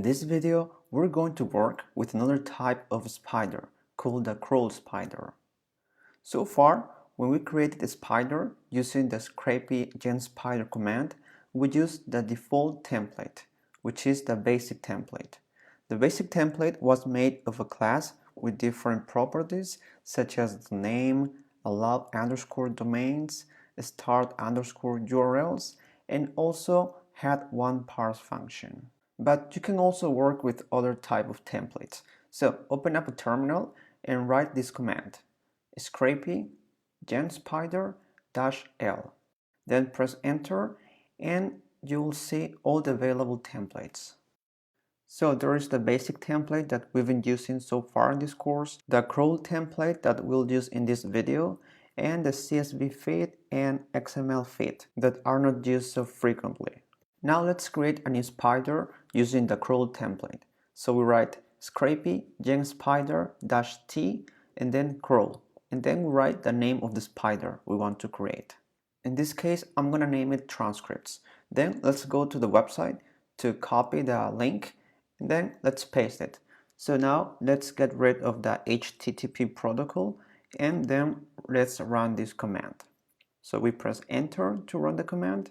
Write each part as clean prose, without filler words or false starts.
this video, we're going to work with another type of spider called the crawl spider. So far, when we created a spider using the scrapy genspider command, we used the default template, which is the basic template. The basic template was made of a class with different properties such as the name, allow underscore domains, start underscore URLs, and also had one parse function. But you can also work with other type of templates. So open up a terminal and write this command, scrapy genspider-l. Then press enter and you will see all the available templates. So there is the basic template that we've been using so far in this course, the crawl template that we'll use in this video, and the CSV feed and XML feed that are not used so frequently. Now let's create a new spider using the crawl template. So we write scrapy genspider-t and then crawl, and then we write the name of the spider we want to create. In this case, I'm gonna name it transcripts. Then let's go to the website to copy the link and then let's paste it. So now let's get rid of the HTTP protocol and then let's run this command. So we press enter to run the command.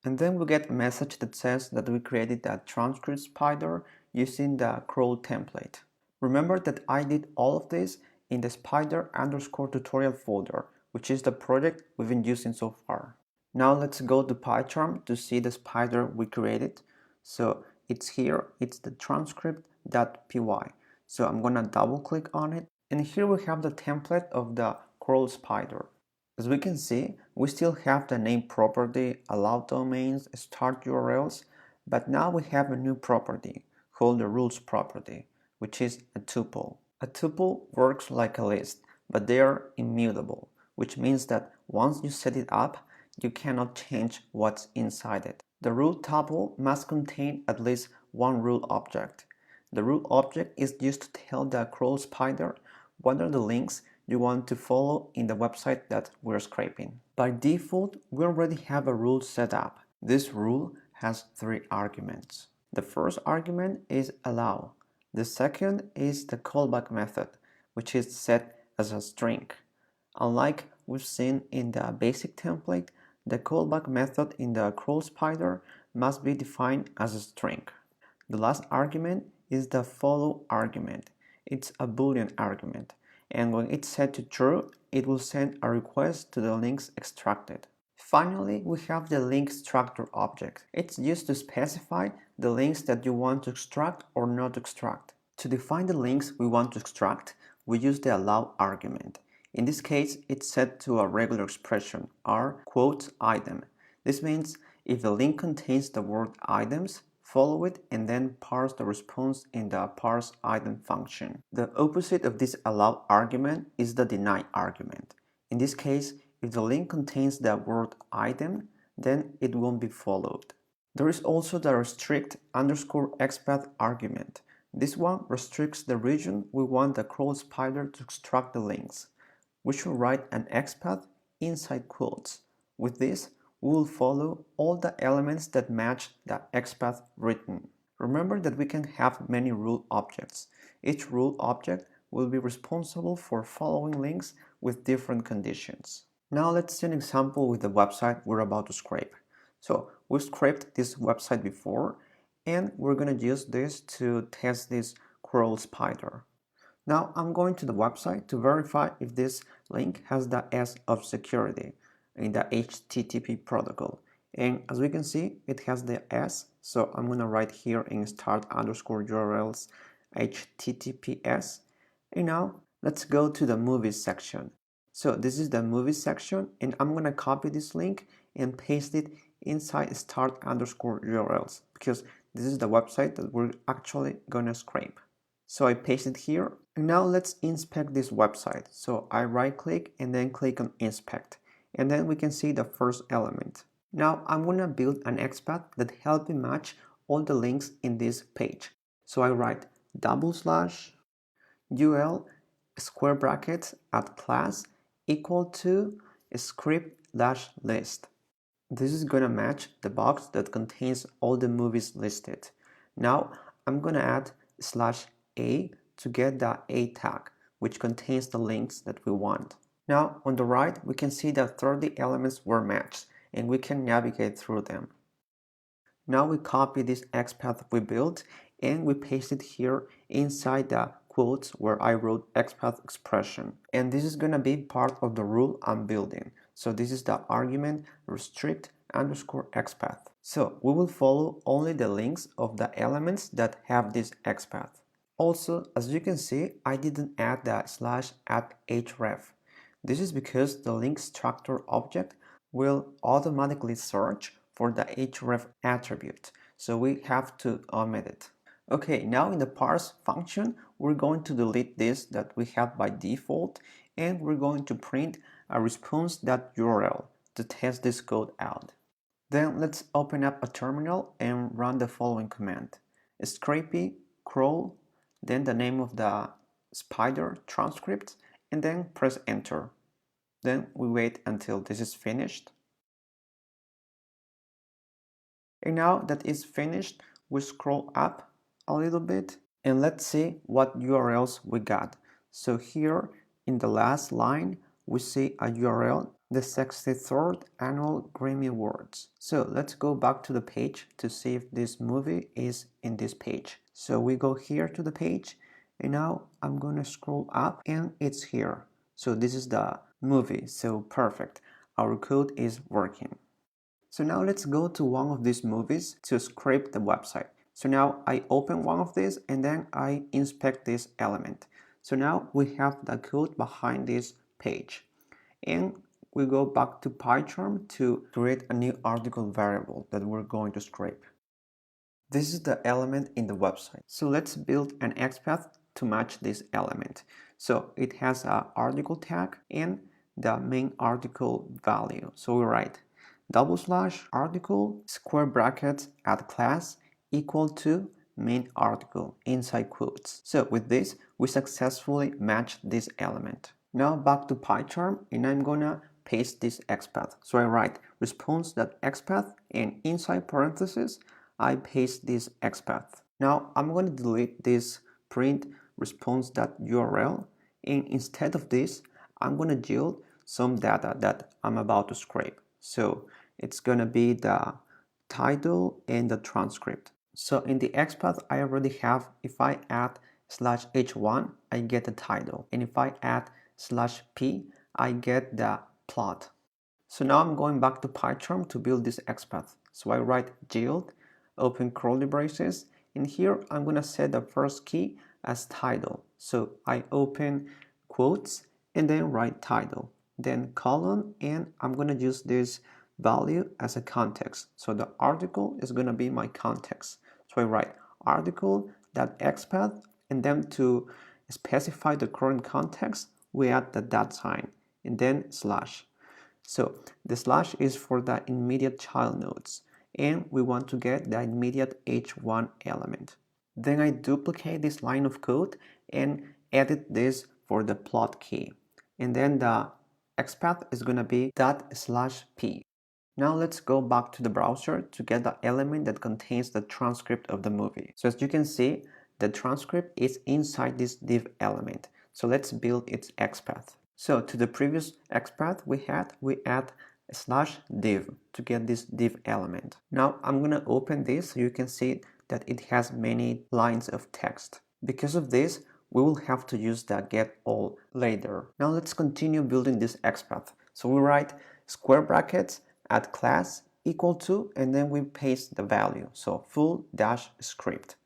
And then we get a message that says that we created a transcript spider using the crawl template. Remember that I did all of this in the spider underscore tutorial folder, which is the project we've been using so far. Now let's go to PyCharm to see the spider we created. So it's here, it's the transcript.py. So I'm gonna double click on it. And here we have the template of the crawl spider. As we can see, we still have the name property, allow domains, start URLs, but now we have a new property called the rules property, which is a tuple. A tuple works like a list, but they are immutable, which means that once you set it up, you cannot change what's inside it. The rule tuple must contain at least one rule object. The rule object is used to tell the crawl spider what are the links you want to follow in the website that we're scraping. By default, we already have a rule set up. This rule has 3 arguments. The first argument is allow. The second is the callback method, which is set as a string. Unlike we've seen in the basic template, the callback method in the crawl spider must be defined as a string. The last argument is the follow argument. It's a Boolean argument, and when it's set to true, it will send a request to the links extracted. Finally, we have the link structure object. It's used to specify the links that you want to extract or not extract. To define the links we want to extract, we use the allow argument. In this case, it's set to a regular expression, r quotes item. This means if the link contains the word items, follow it and then parse the response in the parse item function. The opposite of this allow argument is the deny argument. In this case, if the link contains the word item, then it won't be followed. There is also the restrict underscore XPath argument. This one restricts the region we want the crawl spider to extract the links. We should write an XPath inside quotes. With this, we will follow all the elements that match the XPath written. Remember that we can have many rule objects. Each rule object will be responsible for following links with different conditions. Now let's see an example with the website we're about to scrape. So we've scraped this website before, and we're going to use this to test this crawl spider. Now I'm going to the website to verify if this link has the S of security in the HTTP protocol. And as we can see, it has the S, so I'm going to write here in start underscore URLs HTTPS. And now let's go to the movies section. So this is the movies section, and I'm going to copy this link and paste it inside start underscore URLs because this is the website that we're actually going to scrape. So I paste it here. And now let's inspect this website. So I right click and then click on inspect. And then we can see the first element. Now I'm going to build an XPath that helps me match all the links in this page. So I write /ul square brackets at class equal to script-list. This is going to match the box that contains all the movies listed. Now I'm gonna add /a to get the A tag, which contains the links that we want. Now on the right, we can see that 30 elements were matched and we can navigate through them. Now we copy this XPath we built and we paste it here inside the quotes where I wrote XPath expression. And this is gonna be part of the rule I'm building. So this is the argument restrict underscore XPath. So we will follow only the links of the elements that have this XPath. Also, as you can see, I didn't add the /@href. This is because the link structure object will automatically search for the href attribute, so we have to omit it. Okay, now in the parse function, we're going to delete this that we have by default, and we're going to print a response.url to test this code out. Then let's open up a terminal and run the following command: scrapy crawl, then the name of the spider transcript, and then press enter. Then we wait until this is finished. And now that it's finished, we scroll up a little bit and let's see what URLs we got. So here in the last line, we see a URL, the 63rd Annual Grammy Awards. So let's go back to the page to see if this movie is in this page. So we go here to the page and now I'm gonna scroll up and it's here. So this is the movie, so perfect. Our code is working. So now let's go to one of these movies to scrape the website. So now I open one of these and then I inspect this element. So now we have the code behind this page. And we go back to PyCharm to create a new article variable that we're going to scrape. This is the element in the website. So let's build an XPath to match this element. So it has an article tag and the main article value. So we write /article square brackets add class equal to main article inside quotes. So with this, we successfully matched this element. Now back to PyCharm and I'm gonna paste this XPath. So I write response.xpath and inside parentheses, I paste this XPath. Now I'm going to delete this print response.url and instead of this, I'm going to yield some data that I'm about to scrape. So it's going to be the title and the transcript. So in the XPath, I already have, if I add /h1, I get the title. And if I add /p, I get the plot. So now I'm going back to PyCharm to build this XPath. So I write yield, open curly braces, and here I'm going to set the first key as title. So I open quotes and then write title, then colon, and I'm going to use this value as a context. So the article is going to be my context. So I write article.xpath, and then to specify the current context, we add the $, and then slash. So the slash is for the immediate child nodes, and we want to get the immediate h1 element. Then I duplicate this line of code and edit this for the plot key. And then the XPath is going to be ./p. Now let's go back to the browser to get the element that contains the transcript of the movie. So as you can see, the transcript is inside this div element. So let's build its XPath. So to the previous XPath we add /div to get this div element. Now I'm going to open this so you can see that it has many lines of text. Because of this, we will have to use the get all later. Now let's continue building this XPath. So we write square brackets add class equal to, and then we paste the value. So full dash script.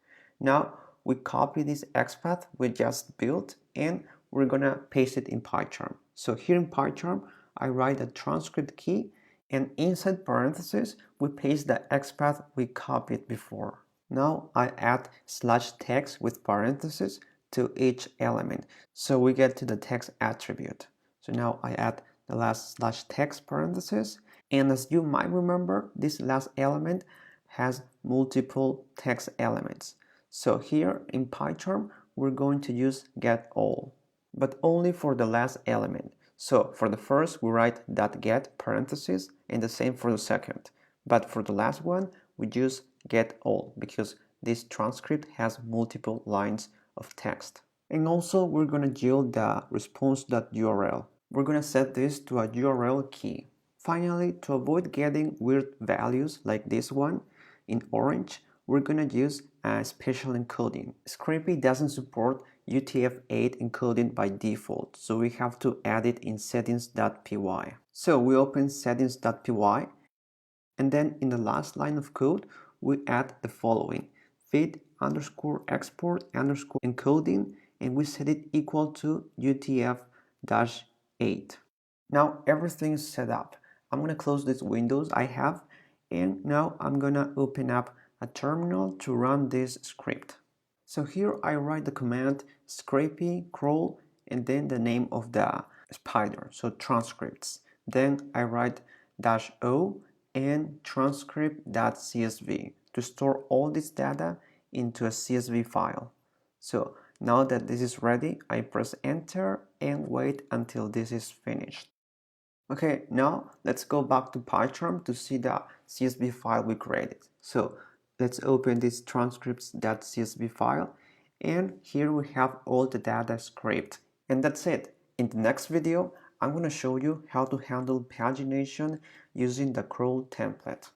Now we copy this XPath we just built and we're gonna paste it in PyCharm. So here in PyCharm, I write the transcript key and inside parentheses, we paste the XPath we copied before. Now I add /text with parentheses to each element. So we get to the text attribute. So now I add the last /text parentheses. And as you might remember, this last element has multiple text elements. So here in PyCharm, we're going to use get all, but only for the last element. So for the first, we write .get parentheses and the same for the second. But for the last one, we use get all because this transcript has multiple lines of text. And also we're going to yield the response.url. We're going to set this to a URL key. Finally, to avoid getting weird values like this one in orange, we're going to use a special encoding. Scrapy doesn't support UTF-8 encoding by default, so we have to add it in settings.py. So we open settings.py, and then in the last line of code, we add the following: feed_export_encoding, and we set it equal to UTF-8. Now everything is set up. I'm going to close these windows I have, and now I'm going to open up a terminal to run this script. So here I write the command scrapy crawl and then the name of the spider, so transcripts. Then I write -o and transcript.csv to store all this data into a CSV file. So now that this is ready, I press enter and wait until this is finished. Okay, now let's go back to PyCharm to see the CSV file we created. So let's open this transcripts.csv file, and here we have all the data scraped. And that's it. In the next video, I'm going to show you how to handle pagination using the crawl template.